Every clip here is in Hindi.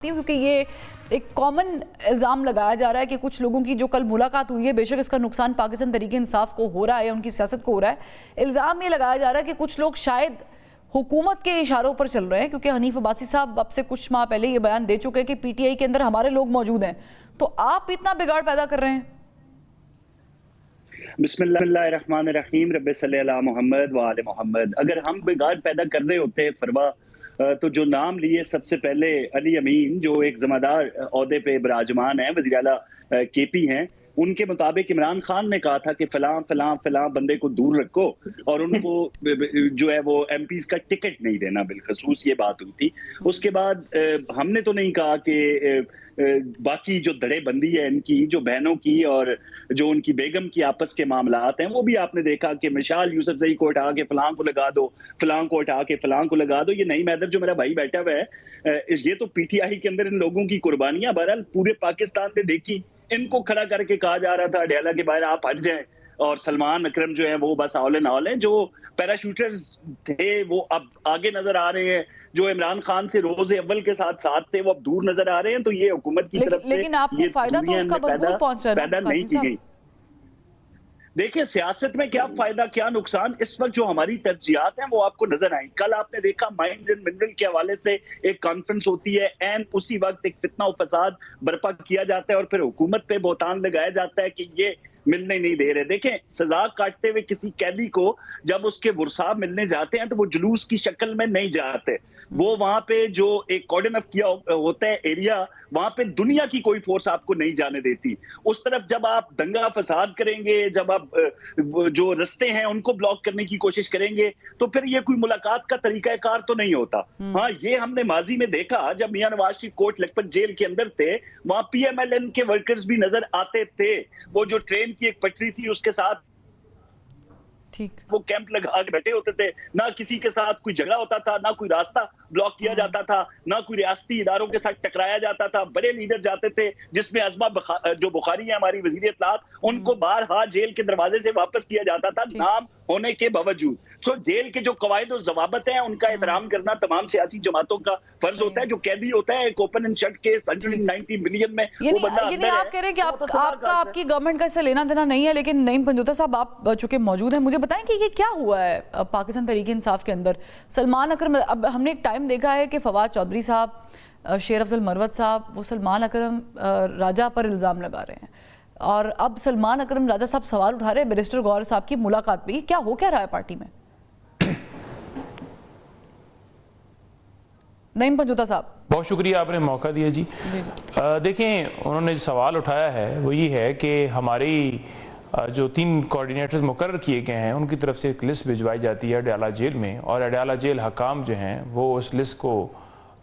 क्योंकि ये एक कॉमन इल्ज़ाम लगाया जा रहा है कि कुछ लोगों की जो कल मुलाकात हुई है, बेशक इसका नुकसान पाकिस्तान तहरीक इंसाफ को हो रहा है या उनकी सियासत को हो रहा है, इल्ज़ाम ये लगाया जा रहा है कि कुछ लोग शायद हुकूमत के इशारों पर चल रहे हैं, क्योंकि हनीफ अब्बासी साहब अब से कुछ माह पहले ये बयान दे चुके हैं कि पीटीआई के अंदर हमारे लोग मौजूद हैं। तो आप इतना बिगाड़ पैदा कर रहे हैं। बिस्मिल्लाहिर्रहमानिर्रहीम, रब्बि सल्ली अला मुहम्मद व आले मुहम्मद। अगर हम बिगाड़ पैदा कर रहे होते हैं फरवा, तो जो नाम लिए सबसे पहले अली अमीन, जो एक ज़िम्मेदार ओहदे पे विराजमान है, वज़ीर आला केपी हैं, उनके मुताबिक इमरान खान ने कहा था कि फलां फलां फलां बंदे को दूर रखो और उनको जो है वो एमपीज का टिकट नहीं देना, बिलखसूस ये बात हुई थी। उसके बाद हमने तो नहीं कहा कि बाकी जो धड़ेबंदी है इनकी, जो बहनों की और जो उनकी बेगम की आपस के मामलात हैं, वो भी आपने देखा कि मिशाल यूसुफजई को हटा के फलां को लगा दो, फलां को हटा के फलां को लगा दो। ये नईम हैदर जो मेरा भाई बैठा हुआ है, ये तो पीटीआई के अंदर इन लोगों की कुर्बानियां बहरहाल पूरे पाकिस्तान में देखी। इनको खड़ा करके कहा जा रहा था अडयाला के बाहर आप हट जाएं, और सलमान अकरम जो है वो बस ऑल इन ऑल है। जो पैराशूटर्स थे वो अब आगे नजर आ रहे हैं, जो इमरान खान से रोज अव्वल के साथ थे वो अब दूर नजर आ रहे हैं। तो ये हुकूमत की तरफ से लेकिन आपको फायदा तो उसका भरपूर पहुंच रहा है, पैदा नहीं की गई। देखिए सियासत में क्या फायदा क्या नुकसान, इस वक्त जो हमारी तरजीहात हैं वो आपको नजर आई। कल आपने देखा माइंस एंड मिनरल के हवाले से एक कॉन्फ्रेंस होती है, एंड उसी वक्त एक फितना और फसाद बर्पा किया जाता है और फिर हुकूमत पे बोतान लगाया जाता है कि ये मिलने नहीं दे रहे। देखें, सजा काटते हुए किसी कैदी को जब उसके वर्सा मिलने जाते हैं तो वो जुलूस की शक्ल में नहीं जाते, वो वहां पे जो एक कॉर्डन ऑफ किया होता है एरिया, वहां पे दुनिया की कोई फोर्स आपको नहीं जाने देती। उस तरफ जब आप दंगा फसाद करेंगे, जब आप जो रास्ते हैं उनको ब्लॉक करने की कोशिश करेंगे, तो फिर ये कोई मुलाकात का तरीकाकार तो नहीं होता। हाँ, ये हमने माजी में देखा जब मियां नवाज शरीफ कोट लखपत जेल के अंदर थे, वहां पीएमएलएन के वर्कर्स भी नजर आते थे। वो जो ट्रेन की एक पटरी थी उसके साथ ठीक वो कैंप लगा के बैठे होते थे, ना किसी के साथ कोई झगड़ा होता था, ना कोई रास्ता ब्लॉक किया जाता था, ना कोई रियासती इदारों के साथ टकराया जाता था। बड़े लीडर जाते थे, जिसमें अज़मा जो बुखारी है हमारी वज़ीर इत्तलात, उनको बारहा जेल के दरवाजे से वापस किया जाता था नाम होने के बावजूद। तो जेल के जो कवायद और ज़वाबत हैं उनका एहतराम करना तमाम सियासी जमातों का फर्ज होता है। जो कैदी होता है एक open and shut case 190 million में, वो बंदा अंदर है। आप कह रहे हैं कि आपकी गवर्नमेंट का इससे लेना देना नहीं है, लेकिन नईम पंजोता साहब आप चूंकि मौजूद हैं, मुझे बताएं कि ये क्या हुआ है पाकिस्तान तहरीक इंसाफ के अंदर। सलमान अकरम, अब हमने एक टाइम देखा है कि फवाद चौधरी साहब, शेर अफजल मरवत साहब, वो सलमान अकरम राजा पर इल्ज़ाम लगा रहे हैं, और अब सलमान अकरम राजा साहब सवाल उठा रहे हैं बैरिस्टर गौहर साहब की मुलाकात पे। क्या हो क्या रहा है पार्टी में? नईम पंजोता साहब, बहुत शुक्रिया, आपने मौका दिया जी। देखें, उन्होंने जो सवाल उठाया है वो ये है कि हमारी जो 3 कोऑर्डिनेटर्स मुकर्रर किए गए हैं उनकी तरफ से एक लिस्ट भिजवाई जाती है अडयाला जेल में, और अडयाला जेल हकाम जो हैं वो उस लिस्ट को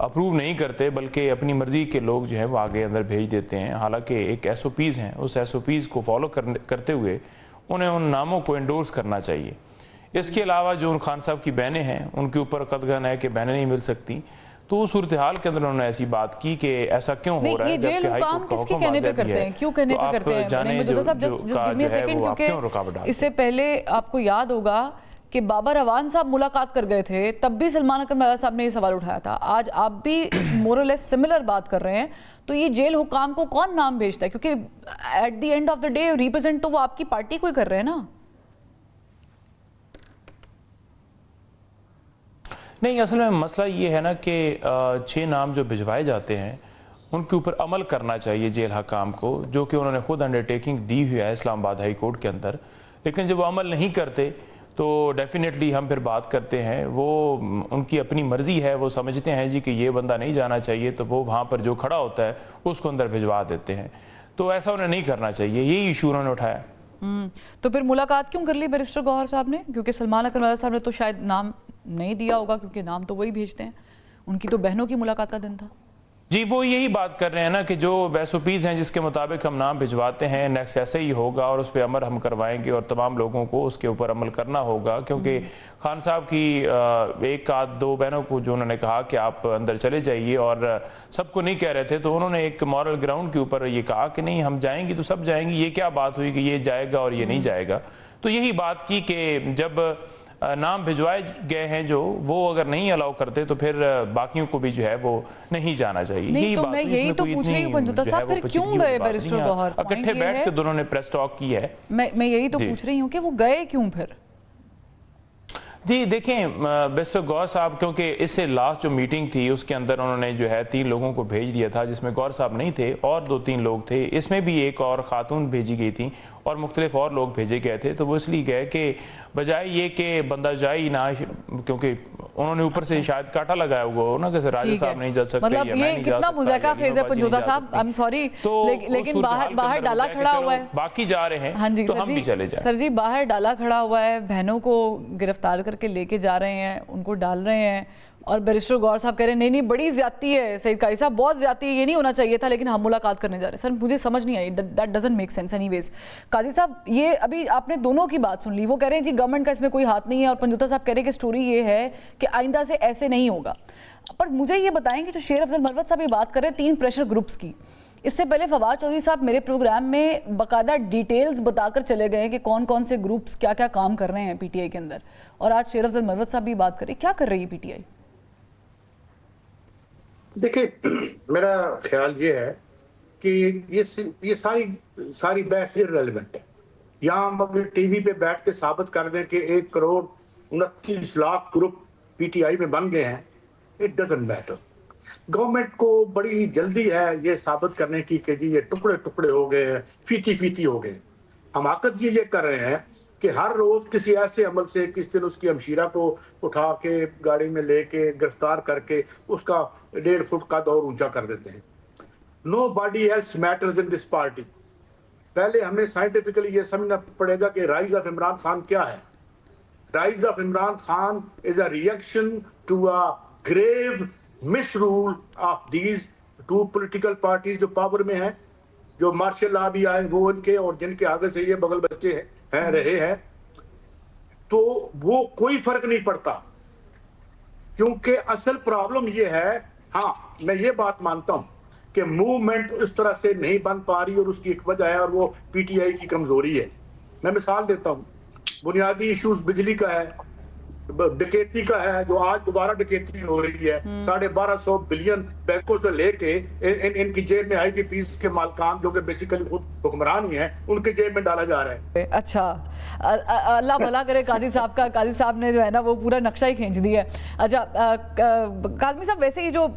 अप्रूव नहीं करते, बल्कि अपनी मर्ज़ी के लोग जो है वो आगे अंदर भेज देते हैं। हालांकि एक SOPs हैं, उस SOPs को फॉलो करते हुए उन्हें उन नामों को एंडोर्स करना चाहिए। इसके अलावा जो खान साहब की बहनें हैं उनके ऊपर कतगन है कि बहनें नहीं मिल सकती, तो उस सूरत हाल के अंदर उन्होंने ऐसी बात की कि ऐसा क्यों हो रहा है जबकि हाई कोर्ट का हुक्म वाज़ेह भी है। क्यों कहने पे करते हैं? जाने जो क्यों रुकावट है। इससे पहले आपको याद होगा कि बाबर अवान साहब मुलाकात कर गए थे, तब भी सलमान अकरम राजा साहब ने ये सवाल उठाया था। आज आप भी मोरलेस सिमिलर बात कर रहे हैं, तो ये जेल हुकाम को कौन नाम भेजता है? क्योंकि at the end of the day represent तो वो आपकी पार्टी को ही कर रहे हैं ना। नहीं, असल में मसला ये है ना कि 6 नाम जो भिजवाए जाते हैं उनके ऊपर अमल करना चाहिए जेल हकाम को, जो कि उन्होंने खुद अंडरटेकिंग दी हुई है इस्लामाबाद हाई कोर्ट के अंदर। लेकिन जब वो अमल नहीं करते तो डेफिनेटली हम फिर बात करते हैं, वो उनकी अपनी मर्ज़ी है, वो समझते हैं जी कि ये बंदा नहीं जाना चाहिए, तो वो वहाँ पर जो खड़ा होता है उसको अंदर भिजवा देते हैं। तो ऐसा उन्हें नहीं करना चाहिए, यही इशू उन्होंने उठाया। तो फिर मुलाकात क्यों कर ली बैरिस्टर गौहर साहब ने? क्योंकि सलमान अकरम राजा साहब ने तो शायद नाम नहीं दिया होगा, क्योंकि नाम तो वही भेजते हैं। उनकी तो बहनों की मुलाकात का दिन था जी। वो यही बात कर रहे हैं ना कि जो SOPs हैं जिसके मुताबिक हम नाम भिजवाते हैं, नेक्स्ट ऐसे ही होगा और उस पर अमल हम करवाएंगे और तमाम लोगों को उसके ऊपर अमल करना होगा। क्योंकि खान साहब की 1-2 बहनों को जो उन्होंने कहा कि आप अंदर चले जाइए और सबको नहीं कह रहे थे, तो उन्होंने एक मॉरल ग्राउंड के ऊपर ये कहा कि नहीं हम जाएंगी तो सब जाएंगी। ये क्या बात हुई कि ये जाएगा और ये नहीं जाएगा? तो यही बात की कि जब नाम भिजवाए गए हैं जो, वो अगर नहीं अलाउ करते तो फिर बाकियों को भी जो है वो नहीं जाना चाहिए। नहीं, यही तो बात मैं हुई, यही इसमें तो कोई पूछ रही हूँ इतनी पंजुता जो है साहब, वो फिर पेचीदगी क्यों वाली गए बात बैरिस्टर नहीं है। गौहर? इकट्ठे बैठ के दोनों ने प्रेस टॉक की है। मैं यही तो पूछ रही हूँ कि वो गए क्यों फिर? जी देखें, बैरिस्टर गौर साहब, क्योंकि इससे लास्ट जो मीटिंग थी उसके अंदर उन्होंने जो है 3 लोगों को भेज दिया था, जिसमें गौर साहब नहीं थे और 2-3 लोग थे। इसमें भी एक और खातून भेजी गई थी और मुख्तलिफ और लोग भेजे गए थे। तो वो इसलिए गए कि बजाय ये कि बंदा जाए ही ना, क्योंकि उन्होंने ऊपर से शायद काटा लगाया हुआ हो ना कि राजा साहब नहीं जा सकते, मतलब या मैं ये नहीं जा कितना सकता, मुज़ाका या फेज है लीमा बाजी पंजुता नहीं जा साहब, सकती। आई एम सॉरी, तो लेकिन बाहर डाला खड़ा हुआ है। बाकी जा रहे हैं, हाँ जी तो सर हम भी चले जी, जाएं। सर जी बाहर डाला खड़ा हुआ है, बहनों को गिरफ्तार करके लेके जा रहे हैं, उनको डाल रहे हैं, और बैरिस्टर गौर साहब कह रहे हैं नहीं बड़ी ज्यादती है सईद कारी साहब, बहुत ज्यादती है, ये नहीं होना चाहिए था, लेकिन हम मुलाकात करने जा रहे हैं। सर मुझे समझ नहीं आई, that doesn't make sense anyways. Qazi साहब, ये अभी आपने दोनों की बात सुन ली, वो कह रहे हैं जी गवर्नमेंट का इसमें कोई हाथ नहीं है, और पंजुता साहब कह रहे हैं कि स्टोरी ये है कि आइंदा से ऐसे नहीं होगा। पर मुझे ये बताएं कि जो शेर अफजल मरवत साहब ये बात कर रहे हैं 3 प्रेशर ग्रुप्स की, इससे पहले फवाद चौधरी साहब मेरे प्रोग्राम में बाकायदा डिटेल्स बताकर चले गए कि कौन कौन से ग्रुप्स क्या क्या काम कर रहे हैं पीटीआई के अंदर, और आज शेर अफजल मरवत साहब भी बात कर रहे हैं। क्या कर रही है पीटीआई? देखिए, मेरा ख्याल ये है कि ये सारी बहस इररिलेवेंट है। यहाँ हम अगर टीवी पे बैठ के साबित कर दें कि 1 करोड़ 29 लाख ग्रुप पीटीआई में बन गए हैं, इट डजंट मैटर। गवर्नमेंट को बड़ी जल्दी है ये साबित करने की कि जी ये टुकड़े टुकड़े हो गए हैं, फीती हो गए। हमाकत ये कर रहे हैं कि हर रोज किसी ऐसे अमल से, किस दिन उसकी हमशीरा को उठा के गाड़ी में लेके गिरफ्तार करके उसका 1.5 फुट का और ऊंचा कर देते हैं। Nobody else matters in this party. पहले हमें साइंटिफिकली ये समझना पड़ेगा कि राइज ऑफ इमरान खान क्या है। Rise of Imran Khan is a reaction to a grave misrule of these 2 political parties जो पावर में हैं, जो मार्शल लॉ भी आए वो इनके, और जिनके आगे से ये बगल बच्चे हैं रहे हैं, तो वो कोई फर्क नहीं पड़ता, क्योंकि असल प्रॉब्लम ये है। हाँ, मैं ये बात मानता हूं कि मूवमेंट उस तरह से नहीं बन पा रही, और उसकी एक वजह है, और वो पीटीआई की कमजोरी है। मैं मिसाल देता हूं, बुनियादी इश्यूज बिजली का है, डकैती का है, जो आज दोबारा डकैती हो रही है। 1250 बिलियन बैंकों से लेके इनकी जेब में आईपीपीस के मालकान, जो कि बेसिकली खुद हुक्मरान ही हैं, उनके जेब में डाला जा रहा है। अच्छा, अल्लाह भला करे काजी साहब का। काजी साहब ने जो है ना वो पूरा नक्शा ही खींच दिया है। अच्छा काज़मी साहब, वैसे ये जो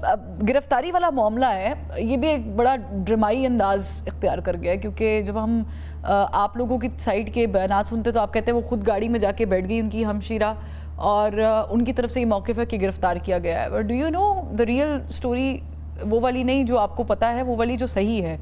गिरफ्तारी वाला मामला है, ये भी एक बड़ा ड्रामाई अंदाज इख्तियार कर गया है, क्योंकि जब हम आप लोगों की साइड के बयान सुनते तो आप कहते हैं वो खुद गाड़ी में जाके बैठ गई उनकी हमशीरा, और उनकी तरफ से ये मौक़िफ़ है कि गिरफ्तार किया गया है। But do you know the real story वो वाली नहीं जो आपको पता है, वो वाली जो सही है?